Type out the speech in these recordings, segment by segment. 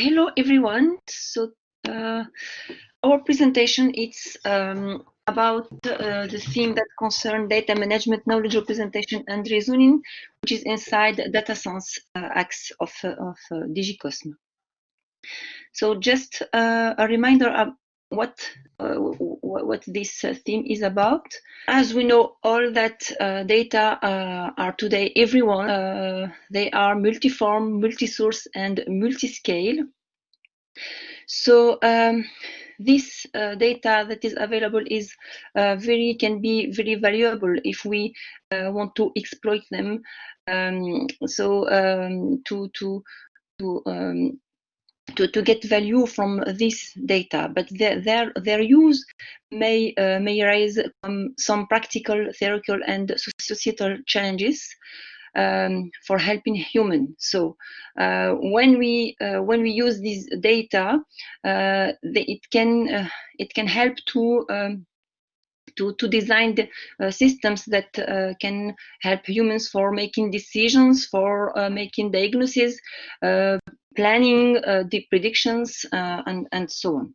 Hello everyone. So our presentation is about the theme that concerns data management, knowledge representation, and reasoning, which is inside the data science axe of DigiCosme. So just a reminder of what this theme is about. As we know, all that data are today everyone. They are multiform, multi-source, and multi-scale. So this data that is available is can be very valuable if we want to exploit them. To get value from this data, but their use may raise some practical, theoretical, and societal challenges for helping human. So when we use this data, it can help to design the, systems that can help humans for making decisions, for making diagnoses, planning, deep predictions, and so on.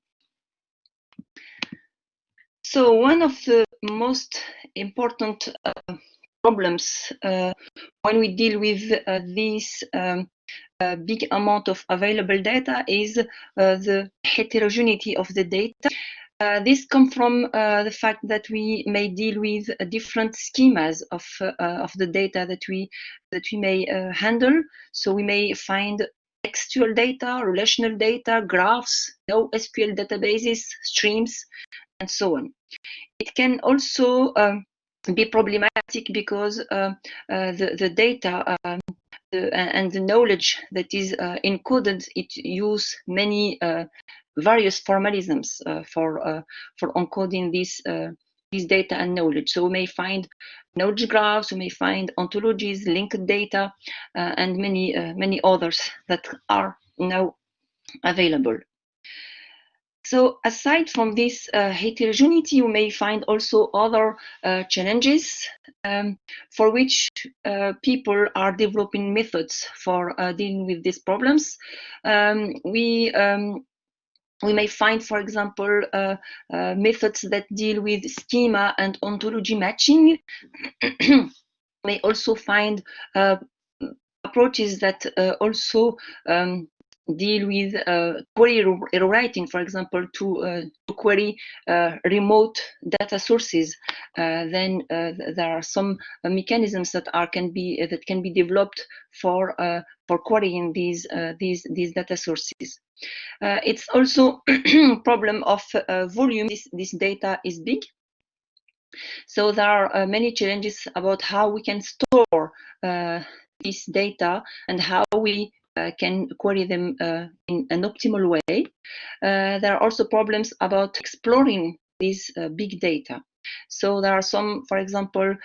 So one of the most important problems when we deal with this big amount of available data is the heterogeneity of the data. This comes from the fact that we may deal with different schemas of the data that we may handle. So we may find textual data, relational data, graphs, NoSQL databases, streams, and so on. It can also be problematic because the data and the knowledge that is encoded, it use many various formalisms for encoding this data and knowledge. So we may find knowledge graphs, we may find ontologies, linked data, and many others that are now available. So aside from this heterogeneity, you may find also other challenges for which people are developing methods for dealing with these problems. We may find, for example, methods that deal with schema and ontology matching. May also find approaches that also deal with query rewriting, for example, to query remote data sources. Then there are some mechanisms that can be developed for querying these data sources. It's also problem of volume. This data is big. So there are many challenges about how we can store this data and how we can query them in an optimal way. There are also problems about exploring this big data. So there are some, for example,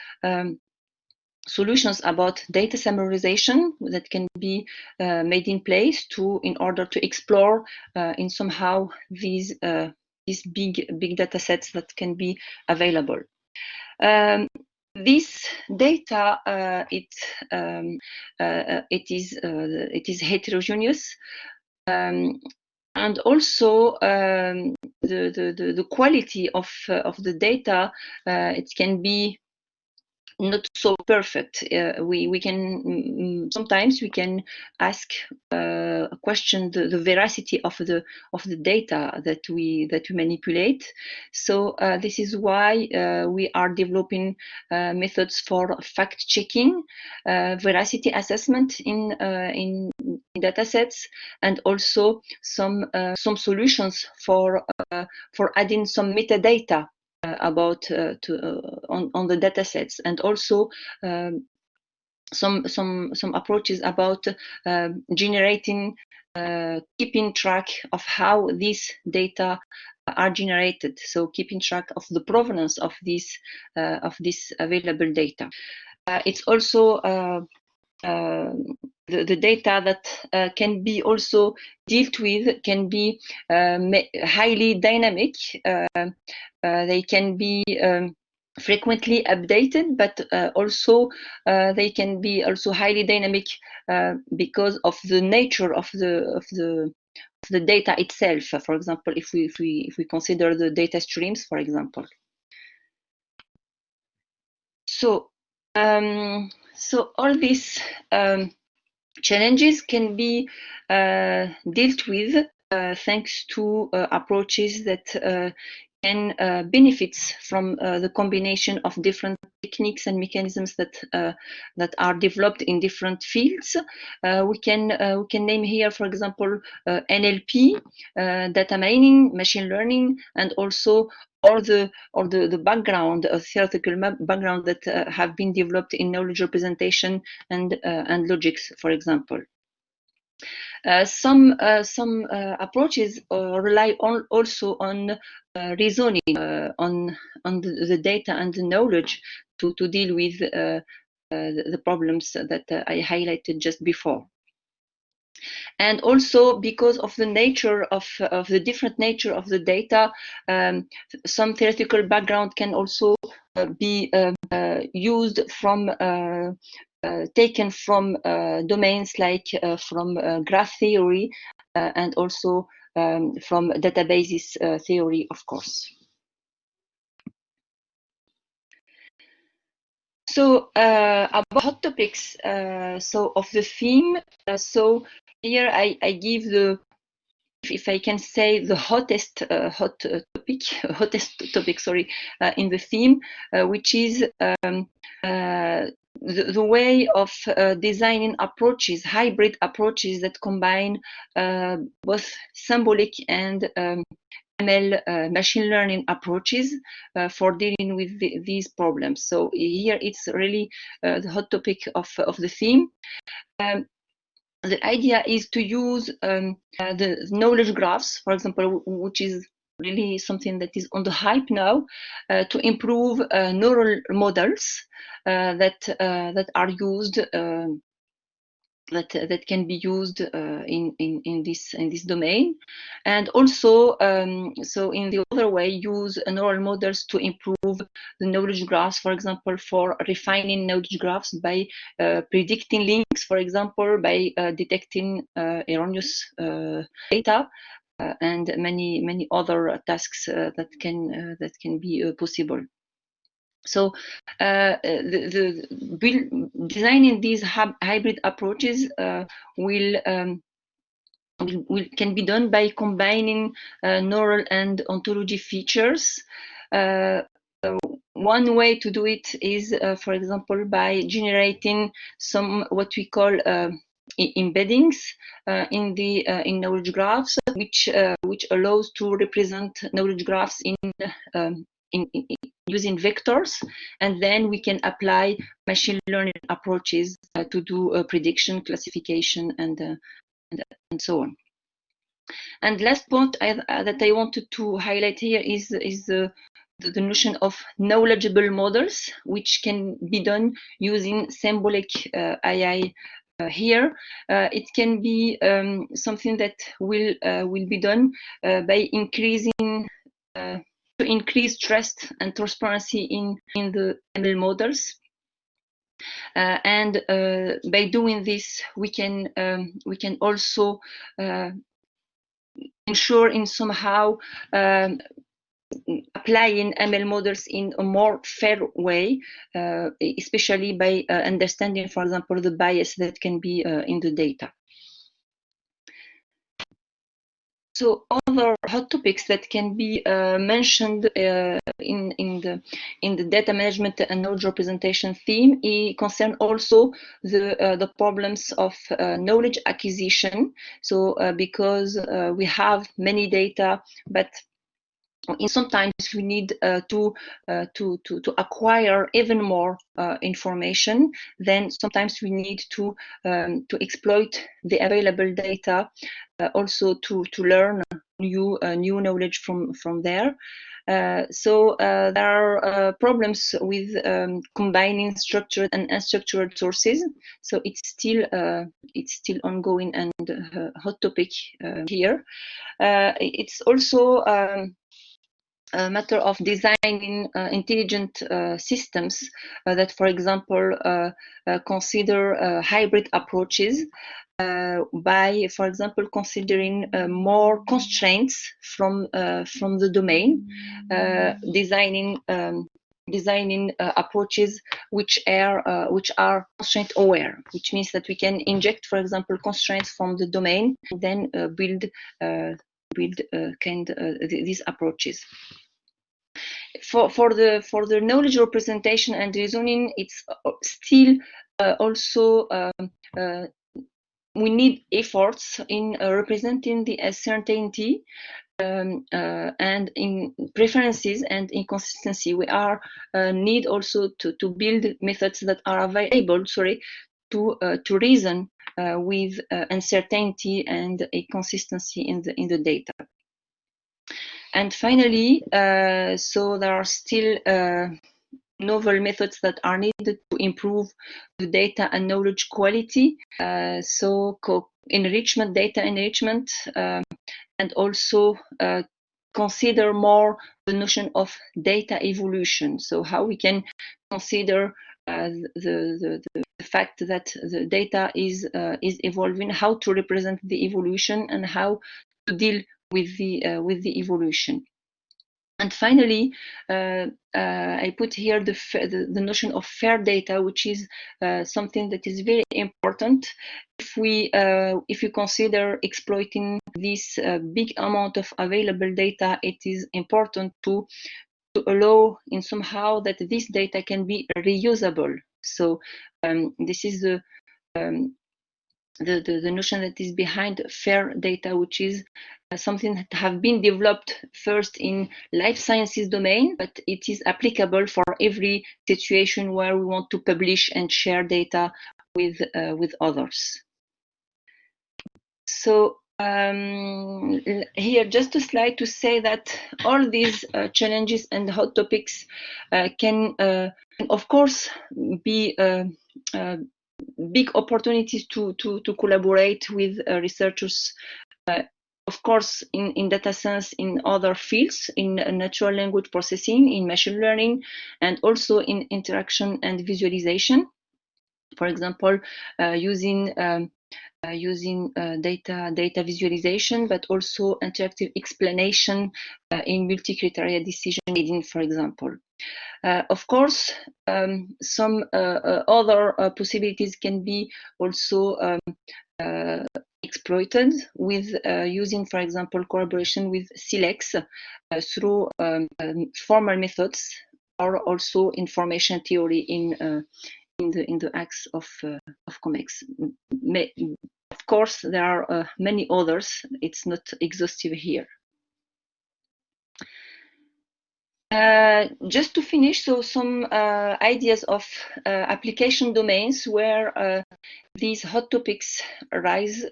solutions about data summarization that can be made in place in order to explore in somehow these big data sets that can be available. This data it is heterogeneous, and also the quality of the data it can be not so perfect. We can sometimes we can ask a question the veracity of the data that we manipulate. So this is why we are developing methods for fact checking, veracity assessment in data sets, and also some solutions for adding some metadata about on the data sets, and also some approaches about generating, keeping track of how these data are generated. So keeping track of the provenance of this available data. It's also the data that can be also dealt with can be highly dynamic. They can be frequently updated, but also they can be also highly dynamic because of the nature of the the data itself. For example, if we consider the data streams, for example. So all these challenges can be dealt with thanks to approaches that can benefit from the combination of different techniques and mechanisms that are developed in different fields. We can name here, for example, NLP, data mining, machine learning, and also all the background, theoretical background that have been developed in knowledge representation and logics, for example. Some approaches rely also on reasoning on the data and the knowledge to deal with the problems that I highlighted just before. And also because of the nature of the different nature of the data, some theoretical background can also be used from taken from domains like from graph theory and also from databases theory, of course. So about hot topics, so of the theme, so here I give the, if I can say, the hottest topic, sorry, in the theme, which is the way of designing approaches, hybrid approaches that combine both symbolic and ML machine learning approaches for dealing with these problems. So here it's really the hot topic of the theme. The idea is to use the knowledge graphs, for example, which is really something that is on the hype now, to improve neural models that are used that can be used in this domain, and also so in the other way use neural models to improve the knowledge graphs, for example, for refining knowledge graphs by predicting links, for example, by detecting erroneous data, and many other tasks that can be possible. So designing these hybrid approaches can be done by combining neural and ontology features. One way to do it is, for example, by generating some what we call embeddings in knowledge graphs, which allows to represent knowledge graphs in using vectors, and then we can apply machine learning approaches to do prediction, classification, and so on. And last point that I wanted to highlight here is the notion of knowledgeable models, which can be done using symbolic AI. Here, it can be something that will be done by increasing to increase trust and transparency in the ML models, and by doing this, we can also ensure in somehow applying ML models in a more fair way, especially by understanding, for example, the bias that can be in the data. So other hot topics that can be mentioned in the data management and knowledge representation theme concern also the problems of knowledge acquisition. So because we have many data, but sometimes we need to acquire even more information. Then sometimes we need to exploit the available data, also to learn new knowledge from there. So there are problems with combining structured and unstructured sources. So it's still ongoing and hot topic here. It's also a matter of designing intelligent systems that, for example, consider hybrid approaches. by, for example, considering more constraints from the domain, designing approaches which are constraint aware, which means that we can inject, for example, constraints from the domain, and then build these approaches. For the knowledge representation and reasoning, it's still also we need efforts in representing the uncertainty and in preferences and inconsistency. We are need also to build methods that are available, to reason with uncertainty and inconsistency in the data. And finally, so there are still novel methods that are needed to improve the data and knowledge quality. So enrichment, data enrichment, and also consider more the notion of data evolution. So how we can consider the fact that the data is evolving, how to represent the evolution, and how to deal with the evolution. And finally, I put here the notion of fair data, which is something that is very important. If we consider exploiting this big amount of available data, it is important to allow in somehow that this data can be reusable. So this is the notion that is behind fair data, which is something that have been developed first in life sciences domain, but it is applicable for every situation where we want to publish and share data with others. So here just a slide to say that all these challenges and hot topics can of course be big opportunities to collaborate with researchers, of course, in data science, in other fields, in natural language processing, in machine learning, and also in interaction and visualization. For example, using data visualization, but also interactive explanation in multi-criteria decision making, for example. Of course, some other possibilities can be also exploited with using, for example, collaboration with SILEX through formal methods, or also information theory in the acts of COMEX. Of course, there are many others. It's not exhaustive here. Just to finish, so some ideas of application domains where these hot topics arise.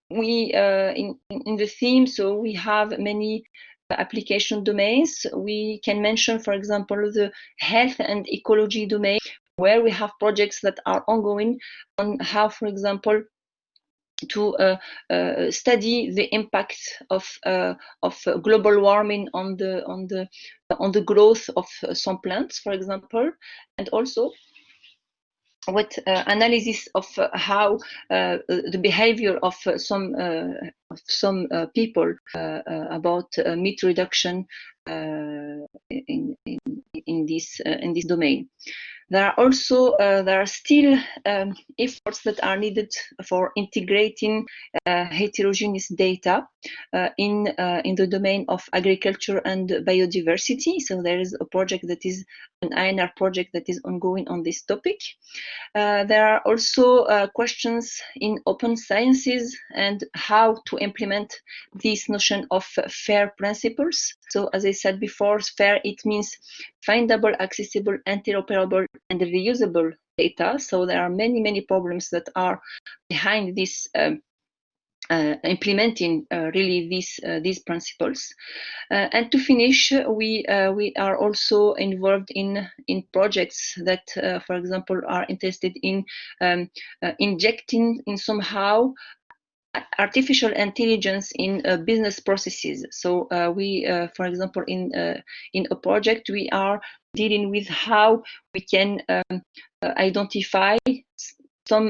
We in the theme, so we have many application domains. We can mention, for example, the health and ecology domain, where we have projects that are ongoing on how, for example, to study the impact of global warming on the growth of some plants, for example, and also what analysis of how the behavior of some people about meat reduction in this domain. There are also there are still efforts that are needed for integrating heterogeneous data in the domain of agriculture and biodiversity. So there is a project that is an INR project that is ongoing on this topic. There are also questions in open sciences and how to implement this notion of FAIR principles. So as I said before, FAIR, it means findable, accessible, interoperable, and reusable data. So there are many problems that are behind this implementing really these principles. And to finish, we are also involved in projects that, for example, are interested in injecting in somehow artificial intelligence in business processes. So we, for example, in a project, we are dealing with how we can identify some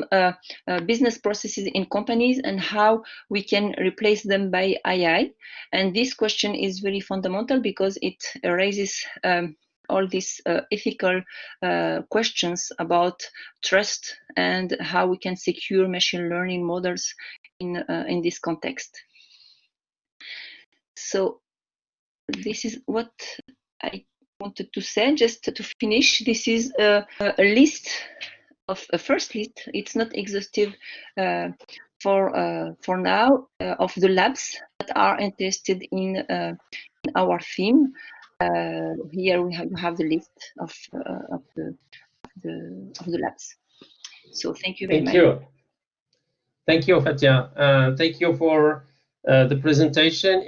business processes in companies and how we can replace them by AI. And this question is very fundamental because it raises all these ethical questions about trust and how we can secure machine learning models in this context. So this is what I wanted to say. Just to finish, this is a list of a first list. It's not exhaustive for now of the labs that are interested in our theme. Here we have the list of the labs. So thank you very much. Thank you, Fatiha. Thank you for the presentation.